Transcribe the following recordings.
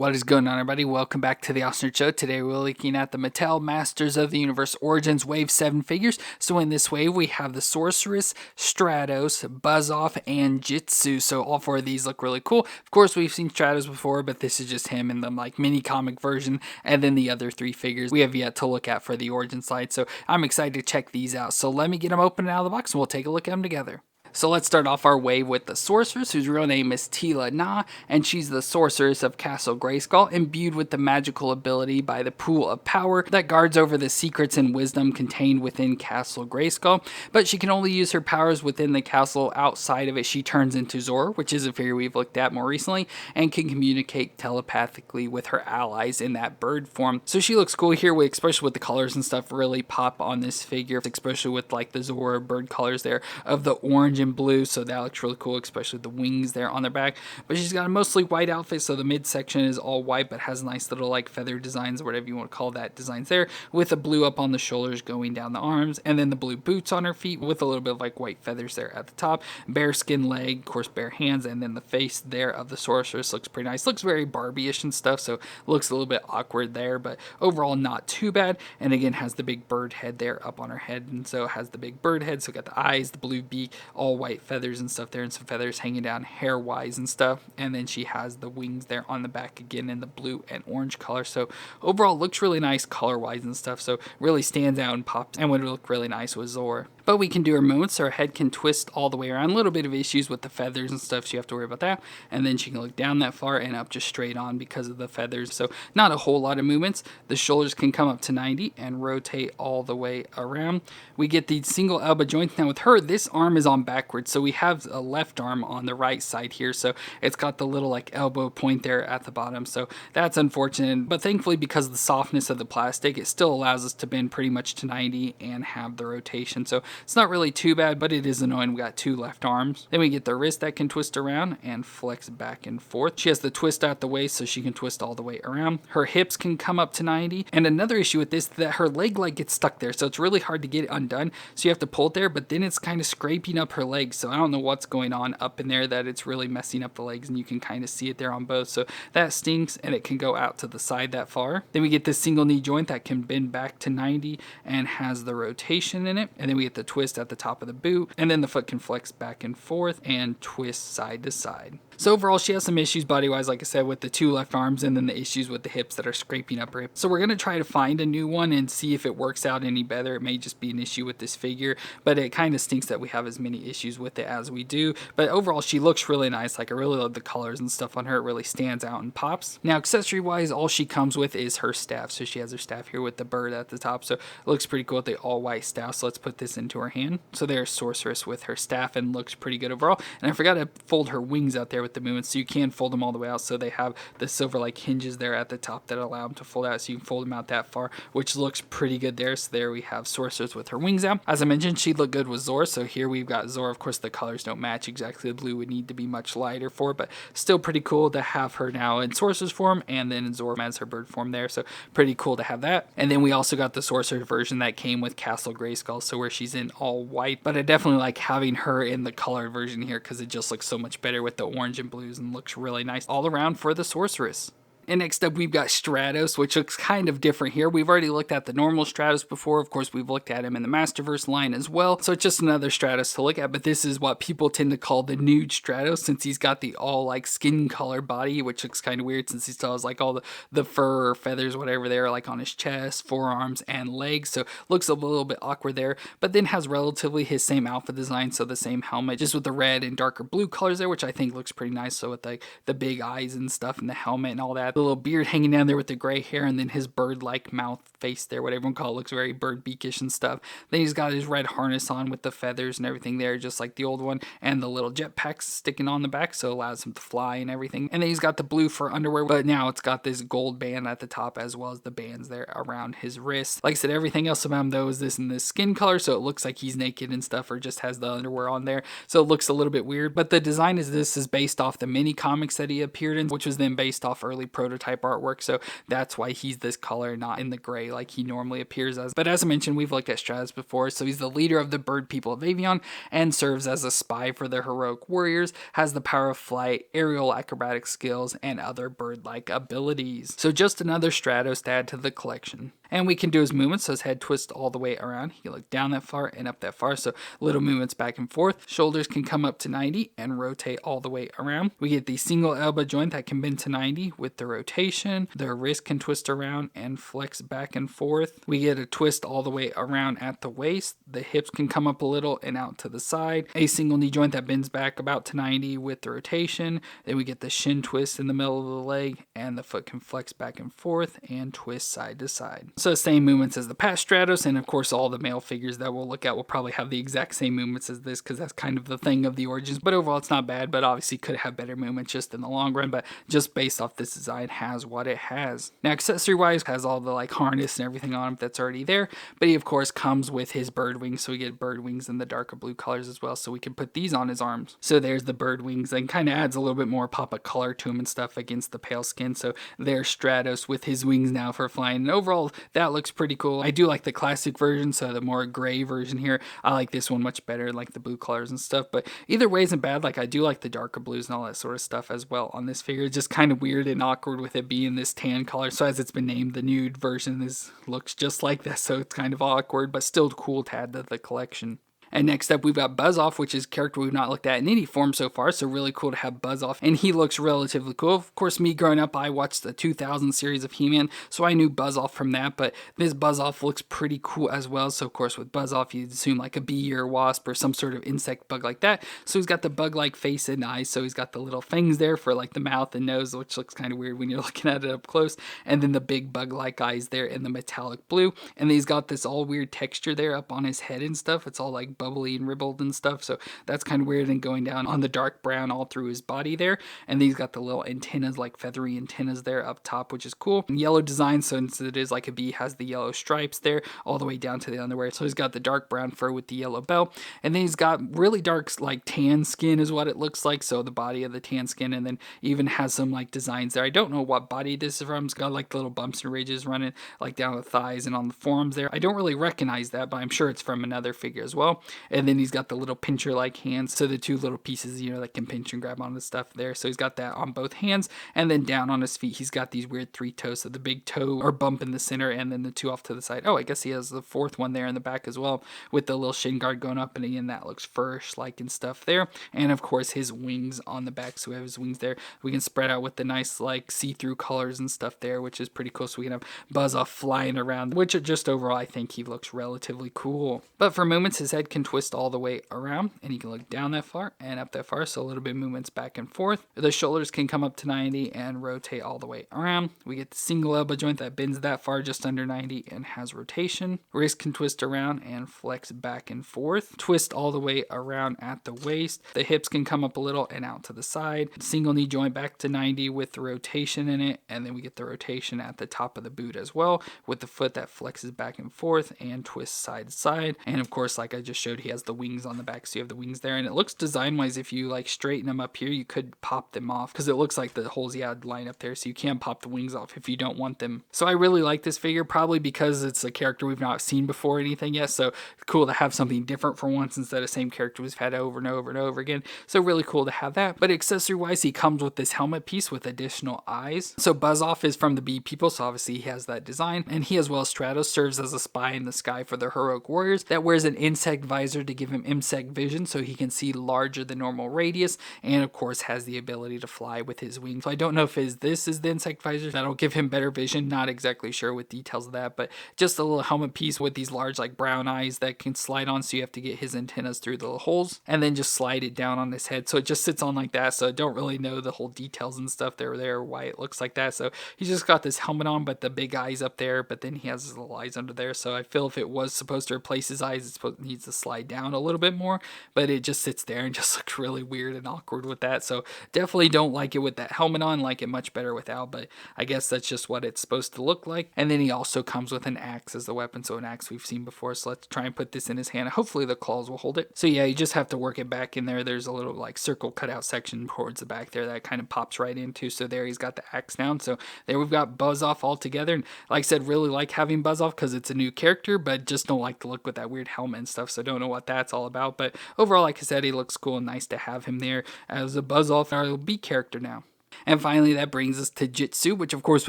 What is going on, everybody? Welcome back to the Austin Show. Today we're looking at the Mattel Masters of the Universe Origins Wave 7 figures. So in this wave we have the Sorceress, Stratos, Buzz-Off, and Jitsu. So all four of these look really cool. Of course we've seen Stratos before, but this is just him in the mini comic version. And then the other three figures we have yet to look at for the Origin slide. So I'm excited to check these out. So let me get them open out of the box and we'll take a look at them together. So let's start off our wave with the Sorceress, whose real name is Tila Na, and she's the Sorceress of Castle Grayskull, imbued with the magical ability by the Pool of Power that guards over the secrets and wisdom contained within Castle Grayskull. But she can only use her powers within the castle. Outside of it, she turns into Zora, which is a figure we've looked at more recently, and can communicate telepathically with her allies in that bird form. So she looks cool here, especially with the colors and stuff really pop on this figure, especially with like the Zora bird colors there of the orange and blue, so that looks really cool, especially the wings there on their back. But she's got a mostly white outfit, so the midsection is all white but has nice little like feather designs or whatever you want to call that designs there, with the blue up on the shoulders going down the arms, and then the blue boots on her feet with a little bit of like white feathers there at the top, bare skin leg, of course bare hands, and then the face there of the Sorceress looks pretty nice. Looks very Barbie-ish and stuff, so looks a little bit awkward there, but overall not too bad. And again has the big bird head there up on her head, and so it has the big bird head, so got the eyes, the blue beak, all white feathers and stuff there, and some feathers hanging down hair wise and stuff. And then she has the wings there on the back again in the blue and orange color. So overall looks really nice color wise and stuff, so really stands out and pops and would look really nice with Zora. But we can do her movements, so her head can twist all the way around. A little bit of issues with the feathers and stuff, so you have to worry about that. And then she can look down that far and up just straight on because of the feathers. So not a whole lot of movements. The shoulders can come up to 90 and rotate all the way around. We get the single elbow joint. Now with her, this arm is on backwards, so we have a left arm on the right side here. So it's got the little like elbow point there at the bottom. So that's unfortunate. But thankfully, because of the softness of the plastic, it still allows us to bend pretty much to 90 and have the rotation. So it's not really too bad, but it is annoying. We got two left arms. Then we get the wrist that can twist around and flex back and forth. She has the twist at the waist, so she can twist all the way around. Her hips can come up to 90. And another issue with this, that her leg gets stuck there, so it's really hard to get it undone. So you have to pull it there, but then it's kind of scraping up her legs. So I don't know what's going on up in there, that it's really messing up the legs, and you can kind of see it there on both. So that stinks, and it can go out to the side that far. Then we get this single knee joint that can bend back to 90 and has the rotation in it. And then we get the twist at the top of the boot, and then the foot can flex back and forth and twist side to side. So overall, she has some issues body-wise, like I said, with the two left arms, and then the issues with the hips that are scraping up her hips. So we're going to try to find a new one and see if it works out any better. It may just be an issue with this figure, but it kind of stinks that we have as many issues with it as we do. But overall, she looks really nice. Like, I really love the colors and stuff on her. It really stands out and pops. Now, accessory-wise, all she comes with is her staff. So she has her staff here with the bird at the top. So it looks pretty cool with the all-white staff. So let's put this into her hand. So there's Sorceress with her staff, and looks pretty good overall. And I forgot to fold her wings out there with the movement, so you can fold them all the way out. So they have the silver like hinges there at the top that allow them to fold out, so you can fold them out that far, which looks pretty good there. So there we have Sorceress with her wings out. As I mentioned, she looked good with Zora, so here we've got Zora. Of course, the colors don't match exactly. The blue would need to be much lighter for it, but still pretty cool to have her now in Sorceress form, and then in Zora as her bird form there. So pretty cool to have that. And then we also got the Sorceress version that came with Castle Grayskull, so where she's in all white. But I definitely like having her in the colored version here, because it just looks so much better with the orange and blues, and looks really nice all around for the Sorceress. And next up, we've got Stratos, which looks kind of different here. We've already looked at the normal Stratos before. Of course, we've looked at him in the Masterverse line as well. So it's just another Stratos to look at, but this is what people tend to call the nude Stratos, since he's got the all like skin color body, which looks kind of weird since he still has like all the fur or feathers, whatever they are, like on his chest, forearms, and legs. So looks a little bit awkward there, but then has relatively his same outfit design. So the same helmet, just with the red and darker blue colors there, which I think looks pretty nice. So with like the big eyes and stuff, and the helmet and all that, the little beard hanging down there with the gray hair, and then his bird-like mouth face there, whatever you want to call it, looks very bird beakish and stuff. Then he's got his red harness on with the feathers and everything there, just like the old one, and the little jetpacks sticking on the back, so it allows him to fly and everything. And then he's got the blue fur underwear, but now it's got this gold band at the top, as well as the bands there around his wrist. Like I said, everything else about him though is this in this skin color, so it looks like he's naked and stuff, or just has the underwear on there, so it looks a little bit weird. But the design is based off the mini comics that he appeared in, which was then based off early prototypes prototype artwork, so that's why he's this color, not in the gray like he normally appears as. But as I mentioned, we've looked at Stratos before, so he's the leader of the bird people of Avion and serves as a spy for the heroic warriors, has the power of flight, aerial acrobatic skills, and other bird-like abilities. So just another Stratos to add to the collection. And we can do his movements, so his head twists all the way around. He can look down that far and up that far, so little movements back and forth. Shoulders can come up to 90 and rotate all the way around. We get the single elbow joint that can bend to 90 with the rotation. The wrist can twist around and flex back and forth. We get a twist all the way around at the waist. The hips can come up a little and out to the side. A single knee joint that bends back about to 90 with the rotation. Then we get the shin twist in the middle of the leg, and the foot can flex back and forth and twist side to side. So same movements as the past Stratos, and of course all the male figures that we'll look at will probably have the exact same movements as this, because that's kind of the thing of the Origins. But overall it's not bad, but obviously could have better movements just in the long run, but just based off this design has what it has. Now accessory wise, has all the like harness and everything on him that's already there, but he of course comes with his bird wings, so we get bird wings in the darker blue colors as well, so we can put these on his arms. So there's the bird wings, and kind of adds a little bit more pop of color to him and stuff against the pale skin. So there's Stratos with his wings now for flying, and overall that looks pretty cool. I do like the classic version, so the more gray version here. I like this one much better, like the blue colors and stuff, but either way isn't bad. Like I do like the darker blues and all that sort of stuff as well on this figure. It's just kind of weird and awkward with it being this tan color, so as it's been named, the nude version looks just like that, so it's kind of awkward, but still cool to add to the collection. And next up, we've got Buzz Off, which is a character we've not looked at in any form so far, so really cool to have Buzz Off, and he looks relatively cool. Of course, me growing up, I watched the 2000 series of He-Man, so I knew Buzz Off from that, but this Buzz Off looks pretty cool as well. So of course, with Buzz Off, you'd assume like a bee or a wasp or some sort of insect bug like that. So he's got the bug-like face and eyes, so he's got the little fangs there for like the mouth and nose, which looks kind of weird when you're looking at it up close, and then the big bug-like eyes there in the metallic blue, and then he's got this all weird texture there up on his head and stuff. It's all like bubbly and ribbled and stuff, so that's kind of weird, and going down on the dark brown all through his body there. And then he's got the little antennas, like feathery antennas there up top, which is cool. And yellow design, so since it is like a bee, has the yellow stripes there all the way down to the underwear. So he's got the dark brown fur with the yellow bell, and then he's got really dark like tan skin is what it looks like, so the body of the tan skin, and then even has some like designs there. I don't know what body this is from. It's got like little bumps and ridges running like down the thighs and on the forearms there. I don't really recognize that, but I'm sure it's from another figure as well. And then he's got the little pincher like hands, so the two little pieces, you know, that can pinch and grab on the stuff there. So he's got that on both hands, and then down on his feet he's got these weird three toes, so the big toe or bump in the center, and then the two off to the side. Oh, I guess he has the fourth one there in the back as well, with the little shin guard going up, and again that looks furish like and stuff there. And of course his wings on the back, so we have his wings there. We can spread out with the nice like see-through colors and stuff there, which is pretty cool. So we can have Buzz Off flying around, which just overall I think he looks relatively cool. But for movements, his head can twist all the way around, and he can look down that far and up that far, so a little bit of movements back and forth. The shoulders can come up to 90 and rotate all the way around. We get the single elbow joint that bends that far just under 90 and has rotation. Wrist can twist around and flex back and forth. Twist all the way around at the waist. The hips can come up a little and out to the side. Single knee joint back to 90 with the rotation in it, and then we get the rotation at the top of the boot as well, with the foot that flexes back and forth and twists side to side. And of course, like I just showed, he has the wings on the back, so you have the wings there, and it looks design wise, if you like straighten them up here, you could pop them off, because it looks like the holes you had line up there, so you can pop the wings off if you don't want them. So I really like this figure, probably because it's a character we've not seen before or anything yet, so cool to have something different for once instead of same character we've had over and over and over again. So really cool to have that. But accessory wise, he comes with this helmet piece with additional eyes. So Buzz Off is from the Bee People, so obviously he has that design, and he, as well as Stratos, serves as a spy in the sky for the heroic warriors that wears an insect visor to give him insect vision, so he can see larger than normal radius, and of course has the ability to fly with his wings. So I don't know if this is the insect visor that'll give him better vision, not exactly sure with details of that, but just a little helmet piece with these large like brown eyes that can slide on, so you have to get his antennas through the holes and then just slide it down on his head, so it just sits on like that. So I don't really know the whole details and stuff there why it looks like that. So he's just got this helmet on, but the big eyes up there, but then he has his little eyes under there. So I feel if it was supposed to replace his eyes, it needs to slide slide down a little bit more, but it just sits there and just looks really weird and awkward with that. So definitely don't like it with that helmet on, like it much better without, but I guess that's just what it's supposed to look like. And then he also comes with an axe as the weapon, so an axe we've seen before. So let's try and put this in his hand. Hopefully the claws will hold it. So yeah, you just have to work it back in there. There's a little like circle cutout section towards the back there that kind of pops right into. So there he's got the axe down. So there we've got Buzz Off all together. And like I said, really like having Buzz Off because it's a new character, but just don't like the look with that weird helmet and stuff. So don't know what that's all about. But overall, like I said, he looks cool and nice to have him there as a Buzz Off RLB character now. And finally, that brings us to Jitsu, which of course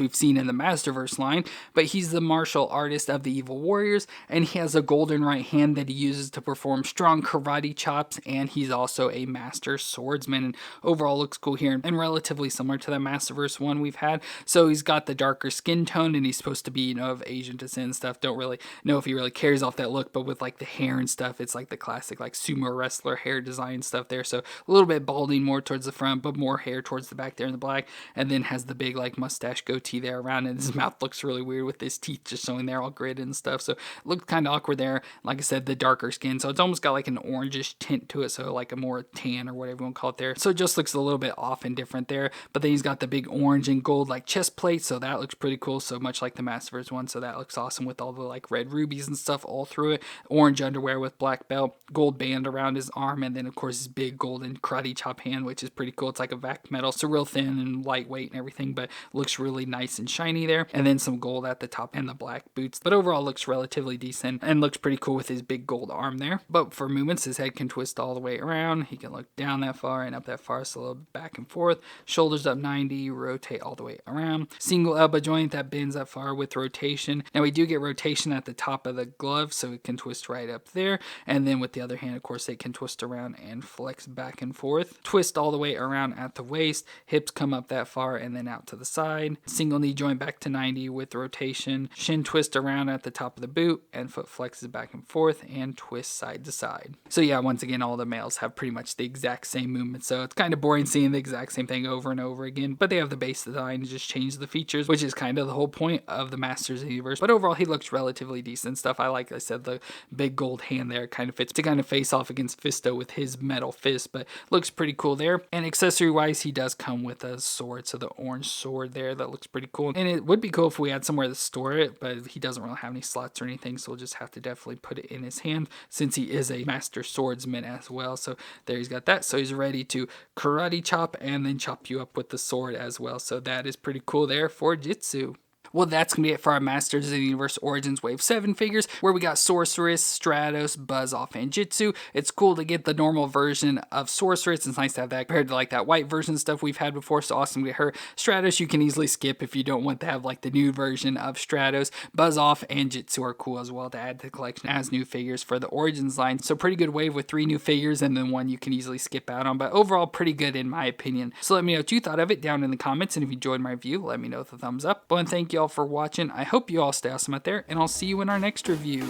we've seen in the Masterverse line, but he's the martial artist of the Evil Warriors, and he has a golden right hand that he uses to perform strong karate chops, and he's also a master swordsman, and overall looks cool here, and relatively similar to the Masterverse one we've had. So he's got the darker skin tone, and he's supposed to be, you know, of Asian descent and stuff. Don't really know if he really carries off that look, but with like the hair and stuff, it's like the classic like sumo wrestler hair design stuff there. So a little bit balding more towards the front, but more hair towards the back there in the black, and then has the big like mustache goatee there around, and his mouth looks really weird with his teeth just showing there all gritted and stuff. So it looked kind of awkward there. Like I said, the darker skin, so it's almost got like an orangish tint to it, so like a more tan or whatever you want to call it there. So it just looks a little bit off and different there. But then he's got the big orange and gold like chest plate, so that looks pretty cool. So much like the Masterverse one, so that looks awesome with all the like red rubies and stuff all through it. Orange underwear with black belt, gold band around his arm, and then of course his big golden karate chop hand, which is pretty cool. It's like a vac metal, so real thin and lightweight and everything, but looks really nice and shiny there. And then some gold at the top and the black boots, but overall looks relatively decent and looks pretty cool with his big gold arm there. But for movements, his head can twist all the way around. He can look down that far and up that far, so a little bit back and forth. Shoulders up 90, rotate all the way around. Single elbow joint that bends that far with rotation. Now we do get rotation at the top of the glove, so it can twist right up there. And then with the other hand, of course, they can twist around and flex back and forth. Twist all the way around at the waist. Hips come up that far and then out to the side. Single knee joint back to 90 with rotation. Shin twist around at the top of the boot, and foot flexes back and forth and twist side to side. So yeah, once again, all the males have pretty much the exact same movement, so it's kind of boring seeing the exact same thing over and over again, but they have the base design and just change the features, which is kind of the whole point of the Masters of the Universe. But overall, he looks relatively decent stuff. I said, the big gold hand there kind of fits to kind of face off against Fisto with his metal fist, but looks pretty cool there. And accessory wise, he does come with a sword, so the orange sword there, that looks pretty cool. And it would be cool if we had somewhere to store it, but he doesn't really have any slots or anything, so we'll just have to definitely put it in his hand since he is a master swordsman as well. So there he's got that, so he's ready to karate chop and then chop you up with the sword as well. So that is pretty cool there for Jitsu. Well, that's going to be it for our Masters of the Universe Origins Wave 7 figures, where we got Sorceress, Stratos, Buzz Off, and Jitsu. It's cool to get the normal version of Sorceress. It's nice to have that compared to like that white version stuff we've had before, so awesome to get her. Stratos you can easily skip if you don't want to have like the new version of Stratos. Buzz Off and Jitsu are cool as well to add to the collection as new figures for the Origins line. So pretty good wave with 3 new figures and then one you can easily skip out on, but overall pretty good in my opinion. So let me know what you thought of it down in the comments, and if you enjoyed my review, let me know with a thumbs up. Well, and thank you all for watching. I hope you all stay awesome out there, and I'll see you in our next review.